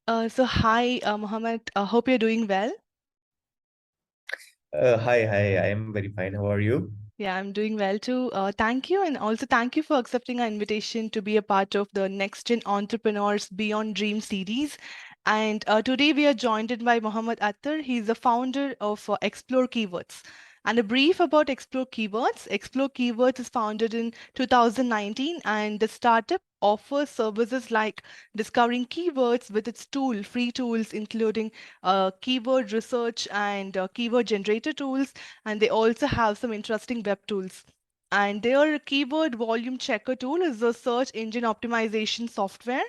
Hi, Mohammed. Hope you're doing well. Hi, I am very fine. How are you? Yeah, I'm doing well too. Thank you, and also thank you for accepting our invitation to be a part of the Next Gen Entrepreneurs Beyond Dream series. And today we are joined by Mohammad Athar. He's the founder of Explore Keywords. And a brief about Explore Keywords. Explore Keywords is founded in 2019, and the startup offers services like discovering keywords with its free tools, including keyword research and keyword generator tools, and they also have some interesting web tools. And their keyword volume checker tool is a search engine optimization software.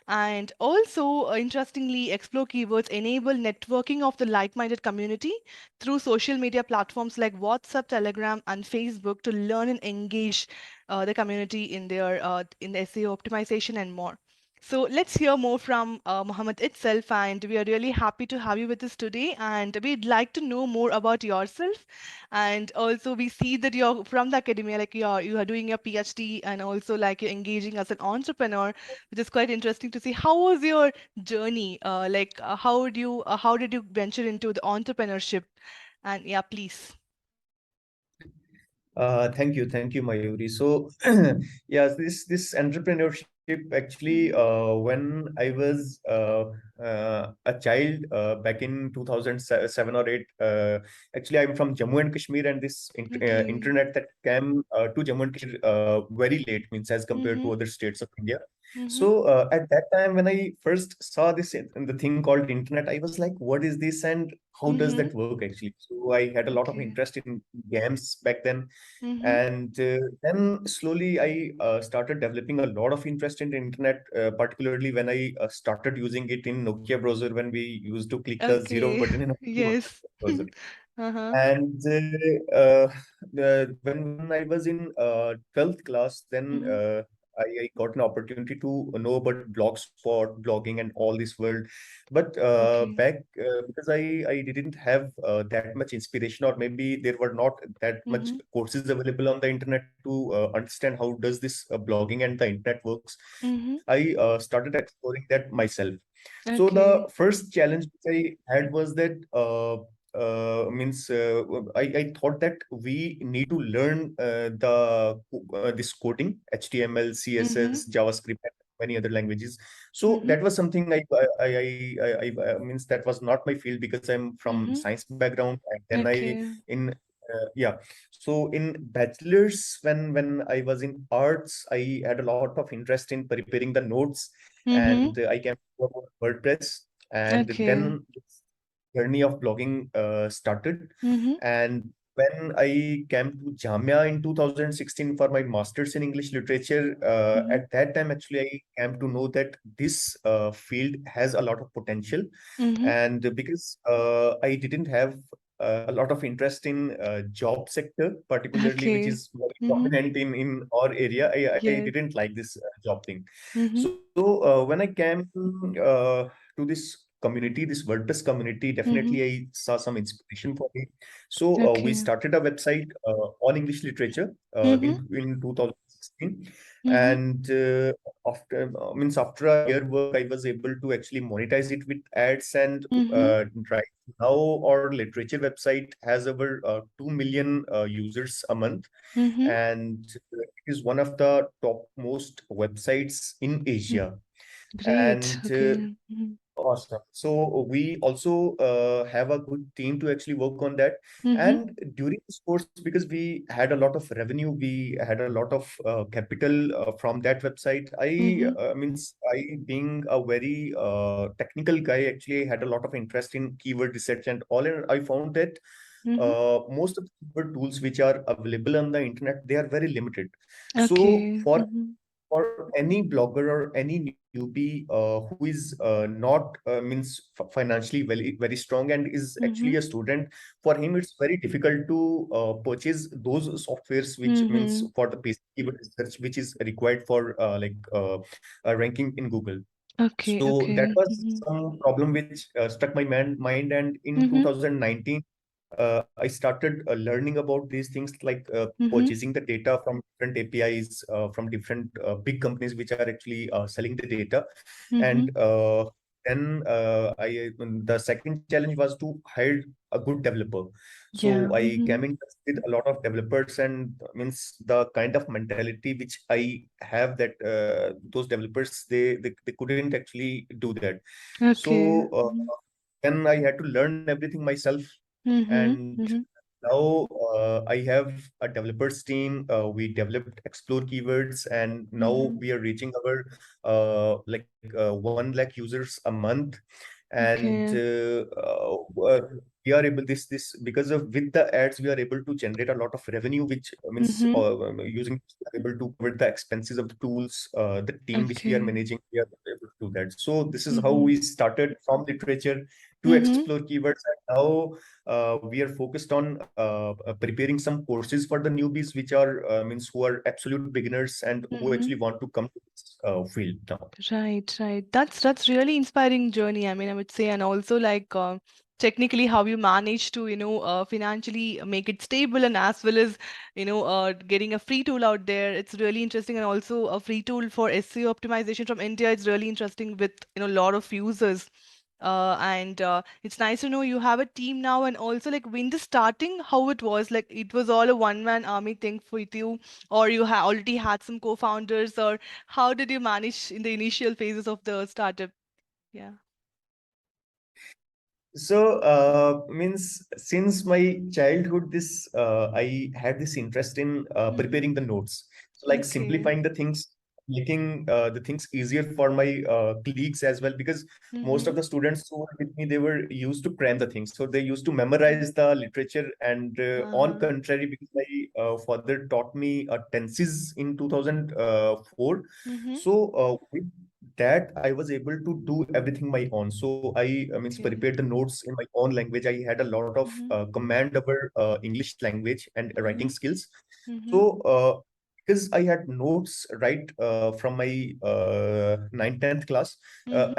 And also, interestingly, Explore Keywords enable networking of the like-minded community through social media platforms like WhatsApp, Telegram, and Facebook to learn and engage the community in the SEO optimization and more. So let's hear more from Mohammed itself, and we are really happy to have you with us today. And we'd like to know more about yourself. And also, we see that you're from the academia, like you are doing your PhD, and also like you're engaging as an entrepreneur, which is quite interesting to see. How was your journey? How did you venture into the entrepreneurship? And yeah, please. Thank you, Mayuri. So, yes, this entrepreneurship actually, Mm-hmm. when I was a child back in 2007 or 8, actually, I'm from Jammu and Kashmir, and this Okay. internet that came to Jammu and Kashmir very late, means as compared Mm-hmm. to other states of India. Mm-hmm. So at that time, when I first saw this the thing called internet, I was like, "What is this, and how does Mm-hmm. that work actually?" So I had a lot of Okay. interest in games back then, Mm-hmm. and then slowly I started developing a lot of interest in the internet, particularly when I started using it in Nokia browser when we used to click the zero Okay. button in Nokia Yes. browser. Uh-huh. And when I was in 12th class, then Mm-hmm. I got an opportunity to know about blogspot, blogging, and all this world. But Okay. because I didn't have that much inspiration, or maybe there were not that much Mm-hmm. courses available on the internet to understand how does this blogging and the internet works. Mm-hmm. I started exploring that myself. So Okay. the first challenge which I had was that means I thought that we need to learn this coding, HTML, Mm-hmm. CSS, JavaScript, and many other languages. So Mm-hmm. that was something I means that was not my field because I'm from Mm-hmm. science background, and then I Okay. in yeah. So in bachelor's, when I was in arts, I had a lot of interest in preparing the notes, Mm-hmm. and I came to about WordPress, and Okay. then this journey of blogging started. Mm-hmm. And when I came to Jamia in 2016 for my master's in English literature, Mm-hmm. at that time actually I came to know that this field has a lot of potential, Mm-hmm. and because I didn't have a lot of interest in job sector, particularly which Okay. is very Mm-hmm. prominent in our area, I Yes. didn't like this job thing. Mm-hmm. So when I came to this community, this WordPress community, definitely Mm-hmm. I saw some inspiration for me. So we Okay. started a website on English literature Mm-hmm. in 2016, Mm-hmm. and after means after a year work, I was able to actually monetize it with ads, and Mm-hmm. right now our literature website has over 2 million users a month, Mm-hmm. and it is one of the top most websites in Asia. Great. And Okay. Mm-hmm. awesome. So we also have a good team to actually work on that. Mm-hmm. And during this course, because we had a lot of revenue, we had a lot of capital from that website. Mm-hmm. I being a very technical guy, actually had a lot of interest in keyword research and all. And I found that Mm-hmm. most of the keyword tools which are available on the internet, they are very limited. So Okay. Mm-hmm. for any blogger or any newbie who is not financially very strong and is actually Mm-hmm. a student, for him it's very difficult to purchase those softwares which means Mm-hmm. for the basic keyword research which is required for ranking in Google. Okay. So that Okay. was Mm-hmm. some problem which struck my mind. And in Mm-hmm. 2019, I started learning about these things like Mm-hmm. purchasing the data from different APIs from different big companies which are actually selling the data. Mm-hmm. And the second challenge was to hire a good developer. So Yeah. I Mm-hmm. came in touch with a lot of developers, and means the kind of mentality which I have, that those developers, they couldn't actually do that. Okay. So Mm-hmm. then I had to learn everything myself, Mm-hmm. and Mm-hmm. now I have a developers team. We developed explore keywords, and now Mm-hmm. we are reaching our 1 lakh users a month. And Okay. we are able, this because of with the ads, we are able to generate a lot of revenue, which means Mm-hmm. using, we are able to cover the expenses of the tools, the team which we are Okay. managing, we are able to do that. So this is how Mm-hmm. we started from literature to Mm-hmm. explore keywords, and now we are focused on preparing some courses for the newbies, which are means who are absolute beginners and who Mm-hmm. actually want to come to this field now. Right, right. That's really inspiring journey. I mean, I would say, and also like technically how you manage to, financially make it stable, and as well as, getting a free tool out there. It's really interesting, and also a free tool for SEO optimization from India. It's really interesting with, a lot of users. And it's nice to know you have a team now, and also like when the starting, how it was like it was all a one-man army thing with you, or you already had some co-founders, or how did you manage in the initial phases of the startup? Yeah. So, means since my childhood, this I had this interest in Mm-hmm. preparing the notes. So, like Okay. simplifying the things, making the things easier for my colleagues as well. Because most Mm-hmm. of the students who were with me, they were used to cram the things. So they used to memorize the literature. And on Uh-huh. contrary, because my father taught me tenses in 2004. Mm-hmm. So with that, I was able to do everything my own. So I means Okay. prepared the notes in my own language. I had a lot of Mm-hmm. command over English language and writing Mm-hmm. skills. Mm-hmm. So because I had notes right from my 9th, 10th class, Mm-hmm.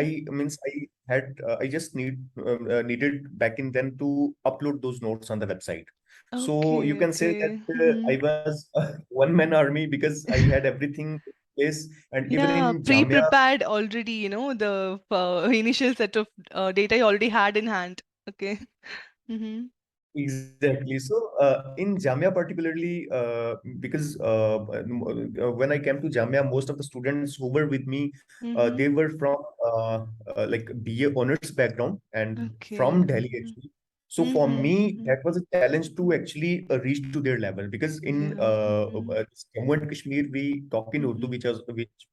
I just needed back in then to upload those notes on the website. So you Okay. can say that Okay. Mm-hmm. I was a one-man army, because I had everything in place. And even Yeah, in Jamia, pre-prepared already, the initial set of data you already had in hand. Okay. Mm-hmm. exactly. So in Jamia particularly, because when I came to Jamia, most of the students who were with me, Mm-hmm. they were from like BA honors background and Okay. from Delhi Mm-hmm. actually. So for Mm-hmm. me, Mm-hmm. that was a challenge to actually reach to their level, because in Yeah. Mm-hmm. Jammu and Kashmir we talk in Urdu, Mm-hmm. which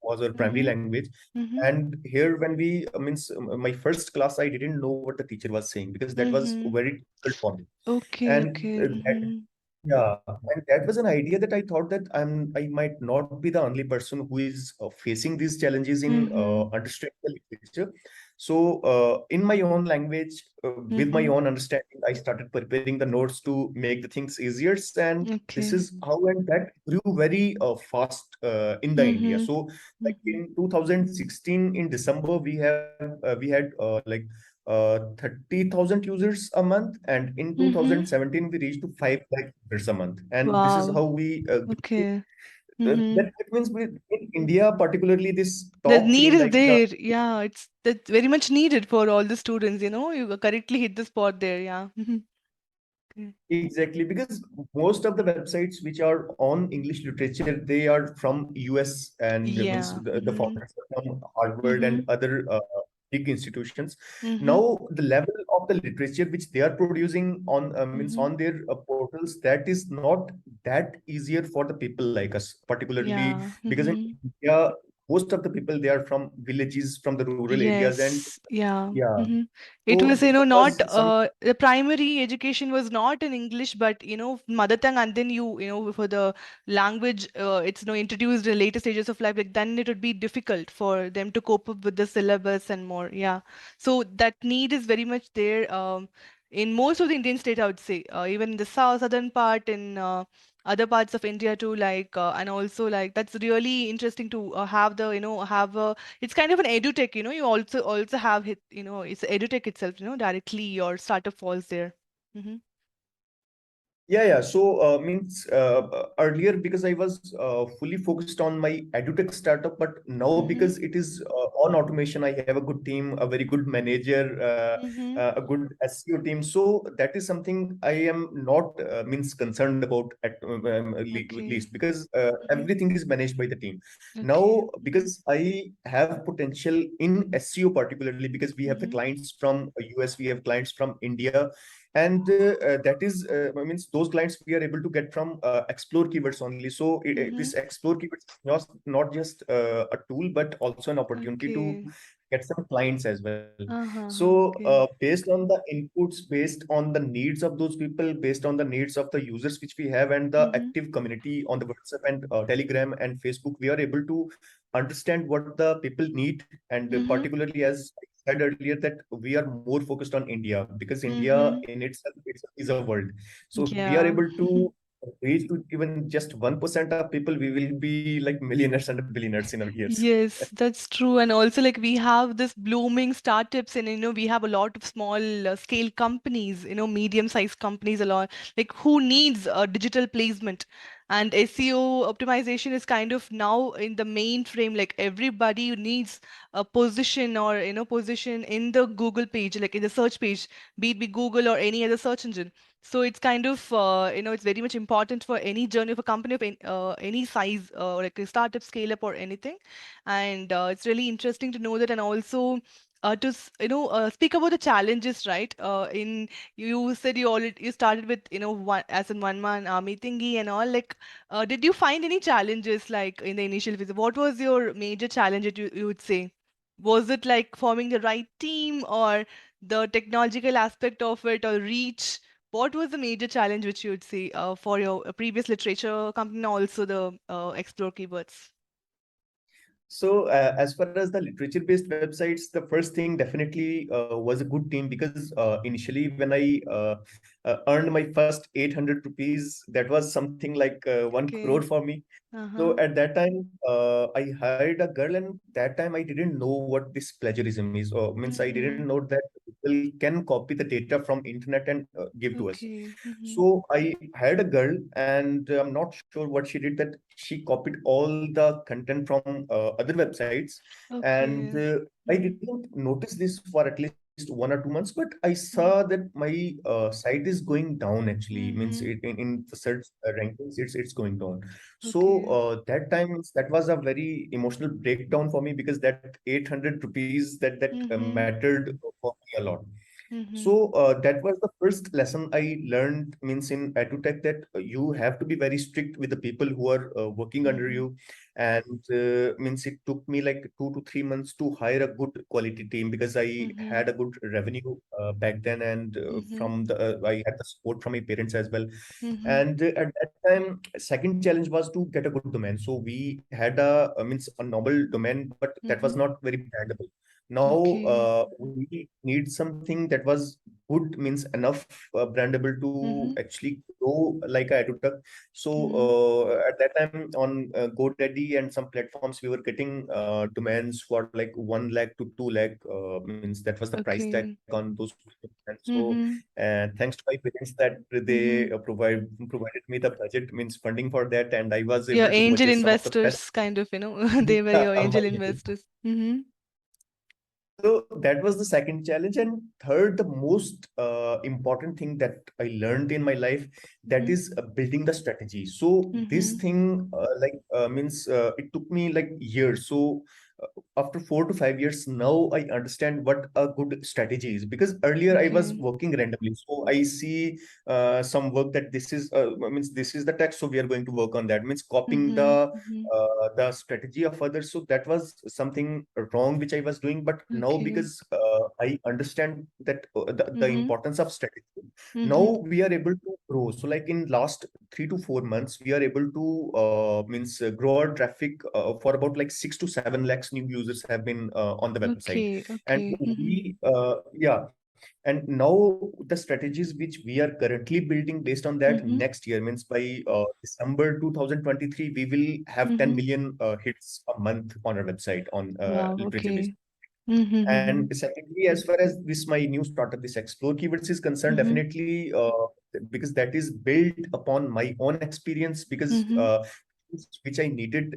was our primary Mm-hmm. language. Mm-hmm. And here, when we means my first class, I didn't know what the teacher was saying, because that was Mm-hmm. very difficult for me. Okay, And okay. that, Mm-hmm. yeah, and that was an idea that I thought that I might not be the only person who is facing these challenges in Mm-hmm. understanding the literature. So in my own language, with my Mm-hmm. own understanding, I started preparing the notes to make the things easier. And this Okay. is how, and that grew very fast in the India. Mm-hmm. So like Mm-hmm. in 2016 in December, we had like 30,000 users a month, and in Mm-hmm. 2017 we reached to 5 lakh users a month. And this is Wow. how we Okay. Mm-hmm. that means in India particularly, this The top need three, is like the there. Yeah, it's that's very much needed for all the students, You correctly hit the spot there. Yeah. Mm-hmm. Okay. exactly, because most of the websites which are on English literature, they are from US, and means Yeah. the Mm-hmm. founders are from Harvard Mm-hmm. and other big institutions. Mm-hmm. Now the level of the literature which they are producing on means Mm-hmm. on their portals, that is not that easier for the people like us, particularly Yeah. because in Mm-hmm. India, most of the people, they are from villages, from the rural areas. And Yes, yeah. yeah, hmm It so was, this not was some. the primary education was not in English, but mother tongue, and then for the language, it's introduced in later stages of life. Like then it would be difficult for them to cope up with the syllabus and more. Yeah, so that need is very much there. In most of the Indian state, I would say, even in the southern part, in other parts of India too, like and also like that's really interesting to have the have a it's kind of an edutech, you also have it, it's edutech itself, directly your startup falls there. Mm-hmm. Yeah. So, means earlier because I was fully focused on my edutech startup, but now Mm-hmm. because it is on automation, I have a good team, a very good manager, Mm-hmm. a good SEO team. So that is something I am not means concerned about at Okay. least, because Mm-hmm. everything is managed by the team. Okay. Now, because I have potential in SEO particularly, because we have the Mm-hmm. clients from US, we have clients from India, and that is means those clients we are able to get from explore keywords only. So Mm-hmm. this explore keywords is not just a tool, but also an opportunity to Okay. get some clients as well. So Uh-huh. Okay. based on the inputs, based on the needs of those people, based on the needs of the users which we have, and the Mm-hmm. active community on the WhatsApp and Telegram and Facebook, we are able to understand what the people need. And Mm-hmm. particularly, as I said earlier, that we are more focused on India, because India Mm-hmm. in itself is a world. So if we are Yeah. able to reach to even just 1% of people, we will be like millionaires and billionaires in our years. Yes, that's true. And also, like, we have this blooming startups, and we have a lot of small scale companies, medium-sized companies a lot, like who needs digital placement. And SEO optimization is kind of now in the mainframe. Like everybody needs a position, or position in the Google page, like in the search page, be it Google or any other search engine. So it's kind of it's very much important for any journey of a company of any size, like a startup, scale up, or anything. And it's really interesting to know that. And also speak about the challenges, right? In You said you started with one as in one man army thingy and all, like did you find any challenges like in the initial visit? What was your major challenge that you would say? Was it like forming the right team, or the technological aspect of it, or reach? What was the major challenge which you would say for your previous literature company and also the explore keywords? So, as far as the literature-based websites, the first thing definitely was a good team, because initially when I earned my first 800 rupees, that was something like 1 crore Okay. for me. So Uh-huh. at that time, I hired a girl, and that time I didn't know what this plagiarism is, or means I didn't Mm-hmm. know that people can copy the data from internet and give to us. Okay. Mm-hmm. So I hired a girl, and I'm not sure what she did. That she copied all the content from other websites, and Okay. I Mm-hmm. didn't notice this for at least 1 or 2 months. But I saw Mm-hmm. that my site is going down. Actually, means Mm-hmm. in the search rankings, it's going down. So Okay. that time, that was a very emotional breakdown for me, because that 800 rupees that Mm-hmm. mattered for me a lot. Mm-hmm. So that was the first lesson I learned, means in edutech, that you have to be very strict with the people who are working under Mm-hmm. you. And means it took me like 2 to 3 months to hire a good quality team, because I Mm-hmm. had a good revenue back then, and Mm-hmm. from the I had the support from my parents as well. Mm-hmm. And at that time, second challenge was to get a good domain. So we had means a normal domain, but that was Mm-hmm. not very brandable. Now Okay. we need something that was good, means enough brandable to Mm-hmm. actually grow like a edutech. So Mm-hmm. at that time on GoDaddy and some platforms, we were getting domains for like 1 lakh to 2 lakh. Means that was the price tag Okay. on those domains. So Mm-hmm. thanks to my parents that they Mm-hmm. provided me the budget, means funding for that, and I was Your able to angel purchase some of the best. investors, kind of, they were your My angel investors. Mm-hmm. So that was the second challenge. And third, the most important thing that I learned in my life, that Mm-hmm. is building the strategy. So this Mm-hmm. thing means it took me like years. So after 4 to 5 years, now I understand what a good strategy is. Because earlier I was Okay. working randomly. So I see some work that this is means this is the text, so we are going to work on that. Means copying Mm-hmm. Mm-hmm. the strategy of others. So that was something wrong which I was doing. But now, Okay. because I understand that the Mm-hmm. importance of strategy, now Mm-hmm. we are able to grow. So like in last 3 to 4 months, we are able to means grow our traffic for about like 6 to 7 lakhs new users have been on the website. Okay. And Okay. Mm-hmm. we and now the strategies which we are currently building, based on that, Mm-hmm. next year, means by December 2023, we will have 10 Mm-hmm. million hits a month on our website on Wow. literature based. Okay. Mhm, And mhm, secondly, as far as this my new startup, this Explore Keywords is concerned, mhm, definitely because that is built upon my own experience, because mhm, which I needed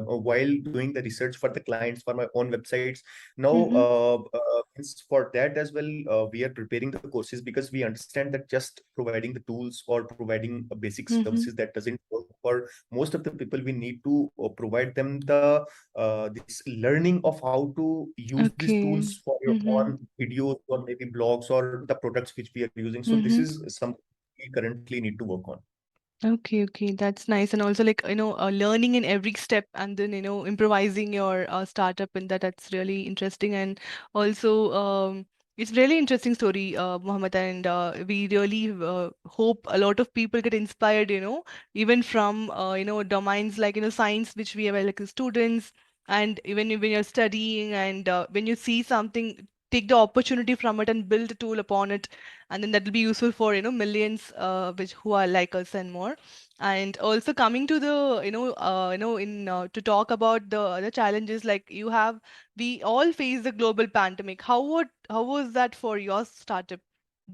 while doing the research for the clients for my own websites. Now, mhm, for that as well, we are preparing the courses because we understand that just providing the tools or providing basic mhm. services, that doesn't work for most of the people. We need to provide them the this learning of how to use these Okay. tools for your Mhm, own videos or maybe blogs or the products which we are using. So this mhm. is something we currently need to work on. Okay, okay, that's nice. And also, like, learning in every step and then, improvising your startup and that's really interesting. And also, it's really interesting story, Mohammed. And we really hope a lot of people get inspired, even from, domains like, science, which we have like students. And even when you're studying and when you see something, take the opportunity from it and build a tool upon it, and then that will be useful for millions which who are like us and more. And also coming to the in to talk about the other challenges, like we all face the global pandemic. How was that for your startup?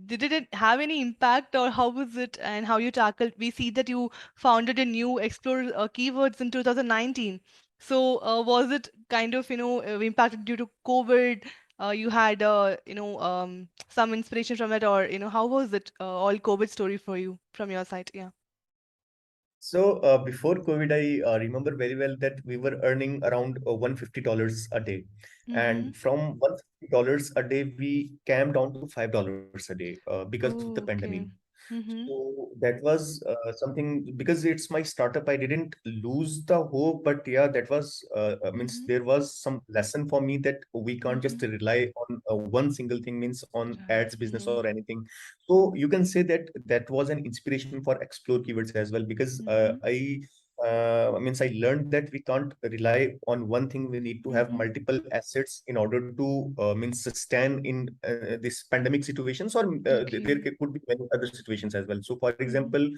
Did it have any impact, or how was it and how you tackled? We see that you founded a new explore keywords in 2019. So was it kind of impacted due to COVID? You had some inspiration from it, or how was it all COVID story for you from your side? Yeah. So before COVID, I remember very well that we were earning around $150 a day, Mm-hmm. and from $150 a day, we came down to $5 a day because of the Oh, pandemic. okay. Mm-hmm. So that was something, because it's my startup. I didn't lose the hope, but yeah, that was means Mm-hmm. there was some lesson for me that we can't Mm-hmm. just rely on one single thing, means on Right. ads business Mm-hmm. or anything. So you can say that that was an inspiration for Explore Keywords as well, because Mm-hmm. means I learned that we can't rely on one thing. We need to have Mm-hmm. multiple assets in order to means sustain in this pandemic situations, or there Okay. could be many other situations as well. So, for Mm-hmm. example,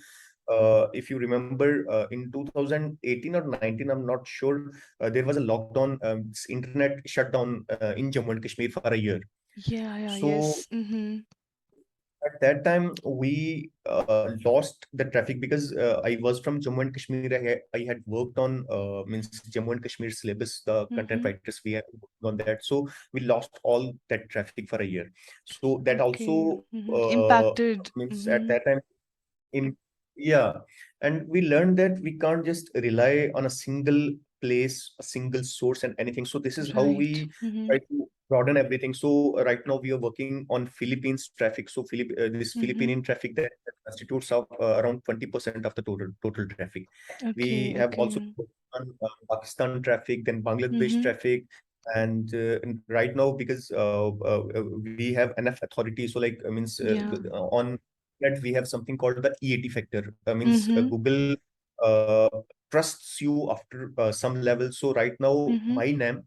if you remember, in 2018 or 19, I'm not sure, there was a lockdown, internet shutdown in Jammu and Kashmir for a year. Yeah, yeah, So yes. Mm-hmm. at that time, we lost the traffic because I was from Jammu and Kashmir. I had worked on means Jammu and Kashmir syllabus, the content Mm-hmm. writers we have worked on that. So we lost all that traffic for a year. So that Okay. also Mm-hmm. Impacted. means at Mm-hmm. that time in yeah, and we learned that we can't just rely on a single place, a single source and anything. So this is how Right. we Mm-hmm. try to broaden everything. So right now we are working on Philippines traffic. So this Mm-hmm. Philippine traffic that constitutes of around 20% of the total traffic. We Okay, have also okay. worked on Pakistan traffic, then Bangladesh Mm-hmm. traffic, and right now, because we have enough authority, so like means Yeah. on that we have something called the EAT factor. Means Mm-hmm. Google uh, trusts you after some level. So right now, Mm-hmm. my name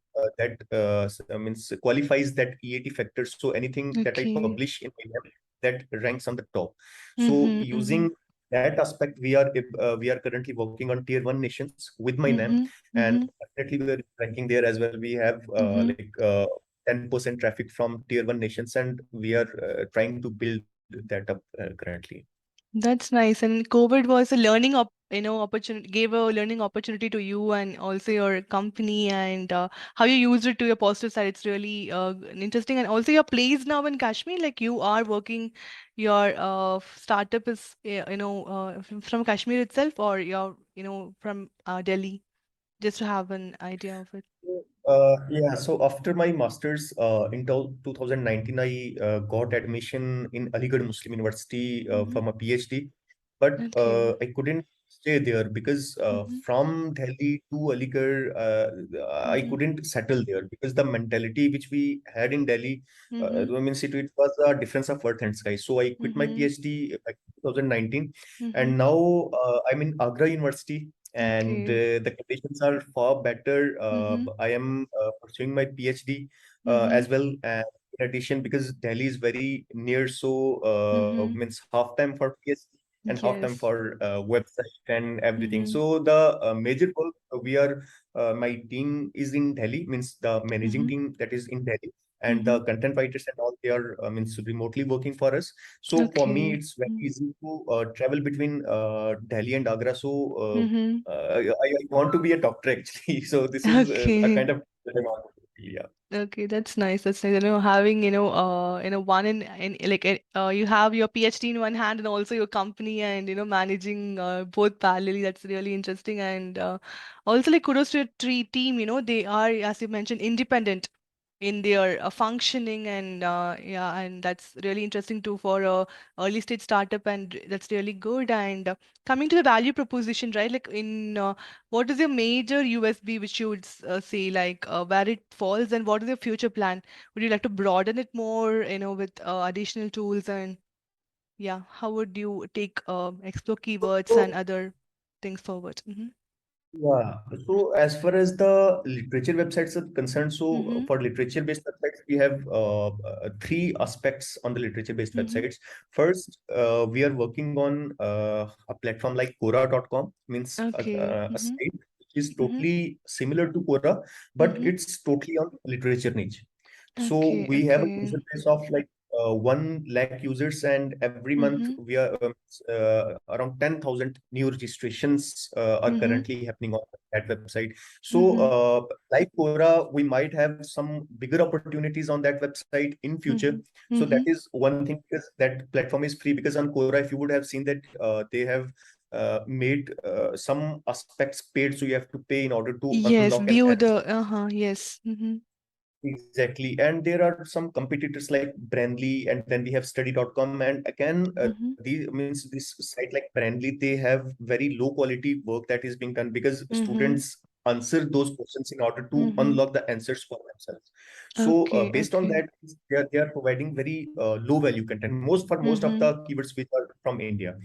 means qualifies that EAT factor. So anything that I Okay. publish in my name, that ranks on the top. So Mm-hmm. Mm-hmm. using that aspect, we are currently working on tier one nations with my name, Mm-hmm. and Mm-hmm. definitely we are ranking there as well. We have Mm-hmm. 10% traffic from tier one nations, and we are trying to build that up currently. That's nice. And COVID was a learning opportunity, gave a learning opportunity to you and also your company, and how you used it to your positive side. It's really interesting. And also your place now in Kashmir, like you are working, your startup is from Kashmir itself, or you're from Delhi, just to have an idea of it. Yeah, so after my master's in 2019, I got admission in Aligarh Muslim University Mm-hmm. for my PhD, but Okay. I couldn't stay there because Mm-hmm. from Delhi to Aligarh, I Mm-hmm. couldn't settle there because the mentality which we had in Delhi, Mm-hmm. I mean, it was a difference of earth and sky. So I quit my Mm-hmm. PhD back in 2019, Mm-hmm. and now I'm in Agra University, and Okay. the conditions are far better. Mm-hmm. I am pursuing my PhD Mm-hmm. as well. And in addition, because Delhi is very near, so Mm-hmm. means half time for PhD. and half time Yes. for website and everything. Mm-hmm. So the major work we are, my team is in Delhi, means the managing Mm-hmm. team that is in Delhi, and Mm-hmm. the content writers and all, they are means remotely working for us. So for me, Okay. it's very easy to travel between Delhi and Agra. So Mm-hmm. I want to be a doctor actually. So this is a Okay. kind of that I want to be, yeah. Okay, that's nice. That's nice. Having, one you have your PhD in one hand and also your company and, managing both parallelly. That's really interesting. And also, like, kudos to your team. They are, as you mentioned, independent in their functioning, and yeah, and that's really interesting too for a early stage startup, and that's really good. And coming to the value proposition, right? Like in what is your major USB which you would say, like where it falls, and what is your future plan? Would you like to broaden it more, with additional tools? And yeah, how would you take explore keywords and So other things forward? Mm-hmm. yeah, so as far as the literature websites are concerned, so Mm-hmm. for literature-based websites, we have three aspects on the literature-based Mm-hmm. websites. First, we are working on a platform like Quora.com, means Okay. a Mm-hmm. site which is Mm-hmm. totally similar to Quora, but Mm-hmm. it's totally on literature niche. So Okay. we have a Okay. user base of like 1 lakh users, and every month Mm-hmm. we are around 10,000 new registrations are Mm-hmm. currently happening on that website. So, Mm-hmm. like Quora, we might have some bigger opportunities on that website in future. Mm-hmm. So that Mm-hmm. is one thing, because that platform is free. Because on Quora, if you would have seen that they have made some aspects paid, so you have to pay in order to Yes, unlock an view ad. the yes. Mm-hmm. Exactly. And there are some competitors like Brandly, and then we have study.com. And again, Mm-hmm. this site like Brandly, they have very low quality work that is being done, because Mm-hmm. students answer those questions in order to Mm-hmm. unlock the answers for themselves. So Okay, based on okay. that, they are providing very low value content, most of Mm-hmm. the keywords which are from India.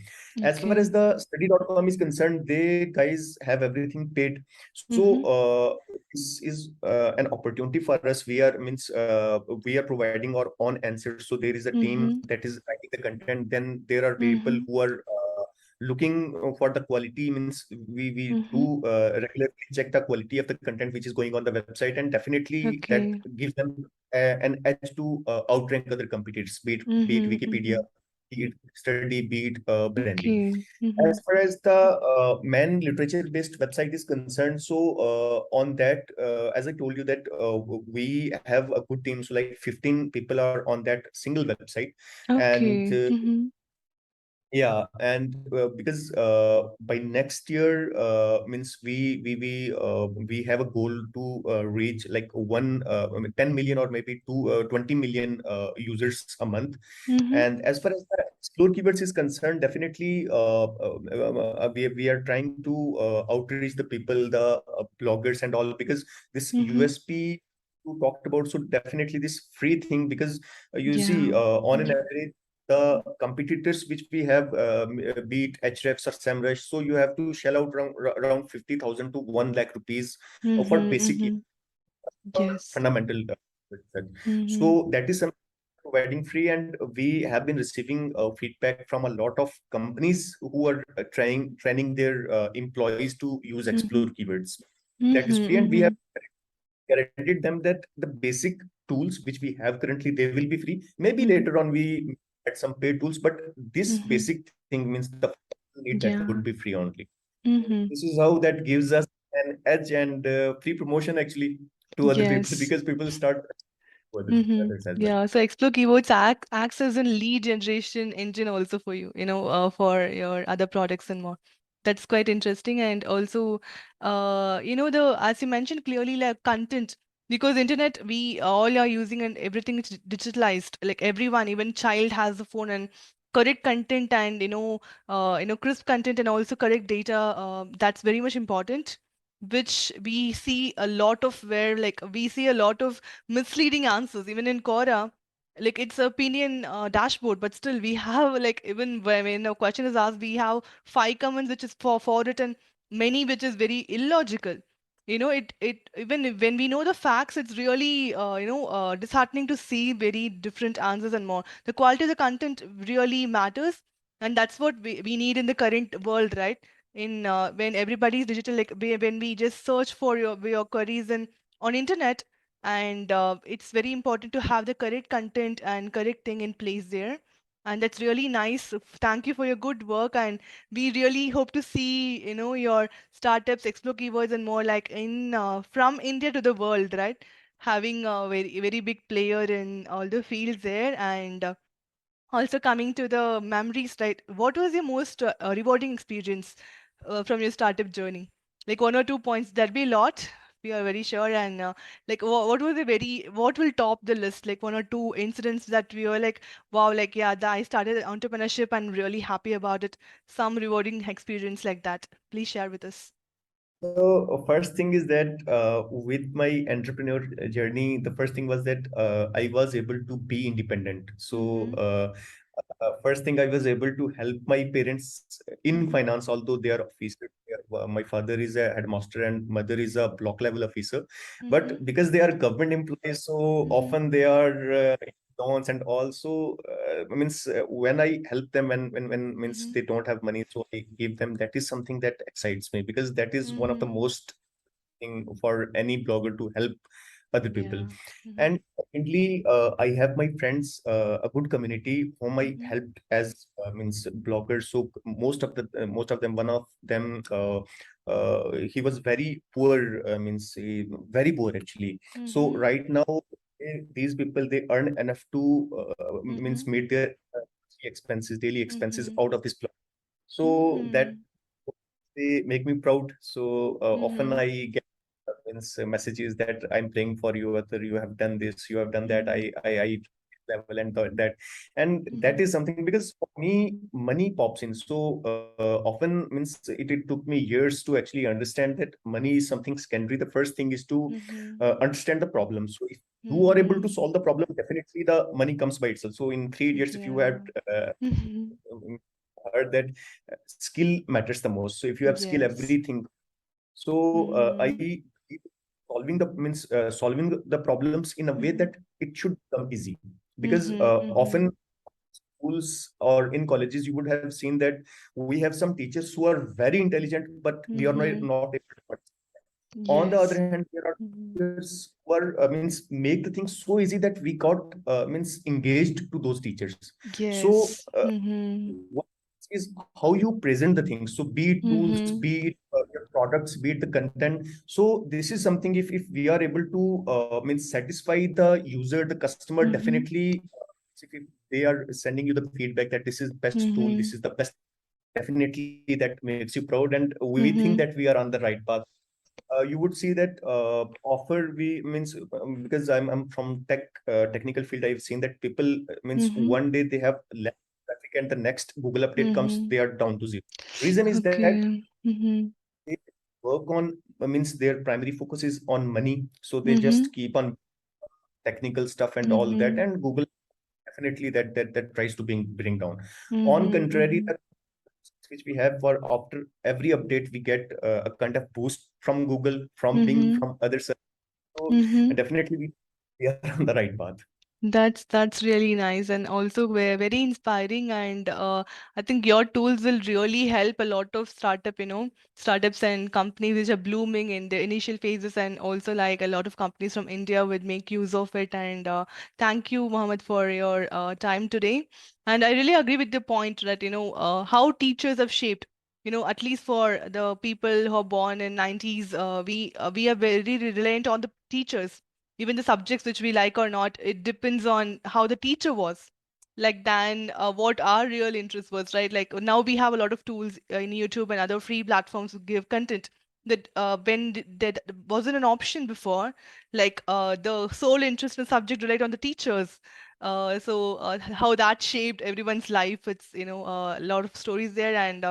As far as Okay. the study.com is concerned, they guys have everything paid. So Mm-hmm. this is an opportunity for us. We are providing our own answers. So there is a team Mm-hmm. that is writing the content. Then there are people Mm-hmm. who are looking for the quality. Means we Mm-hmm. do regularly check the quality of the content which is going on the website, and definitely that Okay. gives them an edge to outrank other competitors, be it Mm-hmm. Wikipedia, Mm-hmm. be it Study, be it Brandly. Okay. As Mm-hmm. far as the main literature-based website is concerned, so on that, as I told you that we have a good team. So like 15 people are on that single website, and Okay. Mm-hmm. yeah, and because by next year, means we have a goal to reach like 10 million or maybe 20 million users a month. Mm-hmm. And as far as the explore keywords is concerned, definitely we are trying to outreach the people, the bloggers and all, because this Mm-hmm. USP you talked about. So definitely this free thing, because you see Yeah. on an Mm-hmm. average, the competitors which we have, be it Hrefs or SEMrush, so you have to shell out around 50,000 to 1 lakh rupees for Mm-hmm. basic Mm-hmm. Yes. fundamental research. Mm-hmm. So that is something providing free, and we have been receiving feedback from a lot of companies who are trying training their employees to use explore Mm-hmm. keywords. That is free, and we have Mm-hmm. guaranteed them that the basic tools which we have currently, they will be free. Maybe Mm-hmm. later on we add some paid tools, but this Mm-hmm. basic thing, means the need, that would Yeah. be free only. Mm-hmm. This is how that gives us an edge and free promotion actually to other people, Yes. because people start to Mm-hmm. others as well. Yeah, so explore keywords acts as a lead generation engine also for you, for your other products and more. That's quite interesting. And also, the as you mentioned clearly, like content, because internet we all are using and everything is digitalized. Like everyone, even child has a phone, and correct content and crisp content and also correct data. That's very much important, which we see a lot of where like we see a lot of misleading answers even in Quora. Like it's opinion dashboard, but still we have like even when a question is asked, we have five comments which is for it, and many which is very illogical. It even when we know the facts, it's really disheartening to see very different answers and more. The quality of the content really matters, And that's what we need in the current world, right? In when everybody's digital, like when we just search for your queries and on internet, and it's very important to have the correct content and correct thing in place there. And that's really nice. Thank you for your good work, and we really hope to see, your startups explore keywords and more, like in from India to the world, right? Having a very big player in all the fields there. And also coming to the memories, right? What was your most rewarding experience from your startup journey? Like one or two points, that'd be a lot. We are very sure. And like, what was the what will top the list? Like one or two incidents that we were like, wow, like, yeah, I started entrepreneurship and really happy about it. Some rewarding experience like that. Please share with us. So first thing is that with my entrepreneur journey, the first thing was that I was able to be independent. So Mm-hmm. first thing, I was able to help my parents in Mm-hmm. finance, although they are officers. My father is a headmaster and mother is a block level officer. Mm-hmm. But because they are government employees, so Mm-hmm. often they are loans, and also means when I help them when means Mm-hmm. they don't have money, so I give them. That is something that excites me because that is one of the Mm-hmm. most thing for any blogger to help other people. Yeah. Mm-hmm. And secondly, I have my friends, a good community whom I Mm-hmm. helped as means bloggers. So most of them, one of them, he was very poor, very poor actually. So Mm-hmm. right now, these people, they earn enough to Mm-hmm. means meet their expenses, daily expenses Mm-hmm. out of this blog. So that Mm-hmm. they make me proud. So often Mm-hmm. I get messages that I'm praying for you, whether you have done this, you have done that. Mm-hmm. I level and that, and that Mm-hmm. is something because for me, money pops in. So often means it took me years to actually understand that money is something secondary. The first thing is to Mm-hmm. understand the problem. So if you are able Mm-hmm. to solve the problem, definitely the money comes by itself. So in 3 years, if you have Yeah. Mm-hmm. heard that skill matters the most. So if you have skill, Yes. everything. So Mm-hmm. I solving the problems in a way Mm-hmm. that it should become easy, because Mm-hmm. Mm-hmm. often schools or in colleges you would have seen that we have some teachers who are very intelligent, but we are Mm-hmm. not able to participate. On the other Yes. hand, there are Mm-hmm. teachers who are means make the things so easy that we got means engaged to those teachers. So Yes. Mm-hmm. what is how you present the things. So be it tools, Mm-hmm. be it your products, be it the content. So this is something, if we are able to means satisfy the user, the customer, Mm-hmm. definitely if they are sending you the feedback that this is best tool, Mm-hmm. this is the best, definitely that makes you proud, and we think that Mm-hmm. we are on the right path. You would see that offer we means because I'm from technical field, I've seen that people means Mm-hmm. one day they have less traffic and the next Google update comes, Mm-hmm. they are down to zero. Reason is that Okay. Mm-hmm. they work on means their primary focus is on money, so they Mm-hmm. just keep on technical stuff and all that, Mm-hmm. and Google definitely that tries to bring down. On Mm-hmm. contrary, Mm-hmm. the which we have for after every update, we get a kind of boost from Google, from Bing, Mm-hmm. from other. So Mm-hmm. definitely we are on the right path. That's really nice and also very inspiring. And I think your tools will really help a lot of startups and companies which are blooming in the initial phases, and also like a lot of companies from India would make use of it. And thank you, Mohammed, for your time today. And I really agree with the point that how teachers have shaped. At least for the people who are born in 90s, we are very reliant on the teachers. Even the subjects which we like or not, it depends on how the teacher was, like than what our real interest was, right? Like now we have a lot of tools in YouTube and other free platforms to give content that that wasn't an option before. Like the sole interest in subject relate on the teachers. How that shaped everyone's life, it's a lot of stories there. And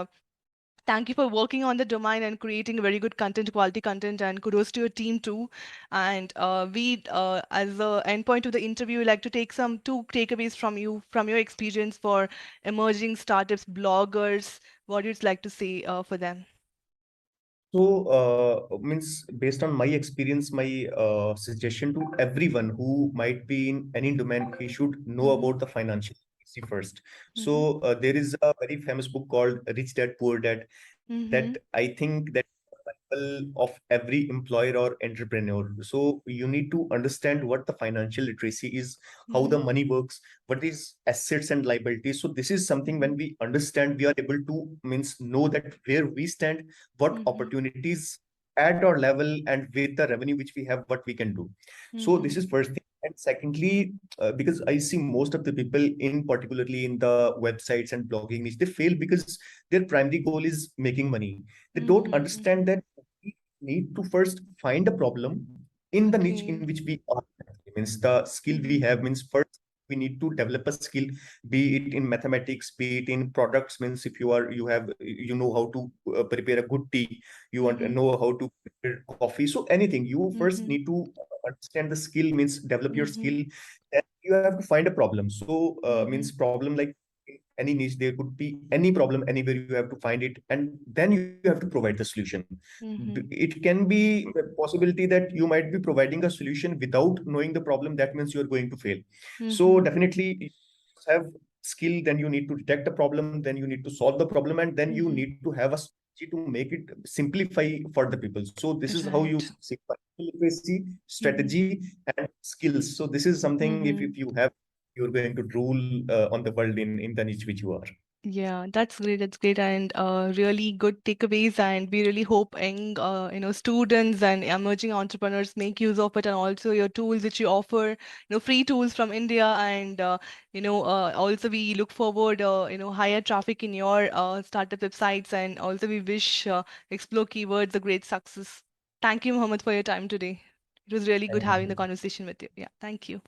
thank you for working on the domain and creating very good content, quality content, and kudos to your team too. And as the endpoint of the interview, we like to take some two takeaways from you, from your experience for emerging startups, bloggers. What you'd like to say for them? So means based on my experience, my suggestion to everyone who might be in any domain, he should know Mm-hmm. about the financial. first. Mm-hmm. So there is a very famous book called Rich Dad Poor Dad that Mm-hmm. I think that Bible of every employer or entrepreneur. So you need to understand what the financial literacy is, how Mm-hmm. the money works, what is assets and liabilities. So this is something Mm-hmm. when we understand, we are able to means know that where we stand, what Mm-hmm. opportunities at our level and with the revenue which we have, what we can do. So this Mm-hmm. is first thing. And secondly, because I see most of the people in particularly in the websites and blogging niche, they fail because their primary goal is making money. They don't Mm-hmm. understand that we need to first find a problem in the niche Okay. in which we are. Means the skill we Mm-hmm. have means first we need to develop a skill, be it in mathematics, be it in products. Means if you have you know how to prepare a good tea, you want to Mm-hmm. know how to prepare coffee. So anything you first Mm-hmm. need to understand the skill, means develop your Mm-hmm. skill. Then you have to find a problem. So Mm-hmm. means problem like in any niche, there could be any problem anywhere, you have to find it and then you have to provide the solution. Mm-hmm. It can be a possibility that you might be providing a solution without knowing the problem. That means you are going to fail. So Mm-hmm. definitely you have skill, then you need to detect the problem, then you need to solve the problem, and then you Mm-hmm. need to have a strategy to make it simplify for the people. So this is how you Right. see literacy, Mm-hmm. strategy, and skills. So this is something, Mm-hmm. if you have, you're going to rule on the world in the niche which you are. Yeah, that's great. That's great, and really good takeaways. And we really hoping students and emerging entrepreneurs make use of it, and also your tools which you offer, free tools from India, and also we look forward, higher traffic in your startup websites, and also we wish Explore Keywords a great success. Thank you, Mohammed, for your time today. It was really good Thank having the you. conversation with you. Yeah, thank you.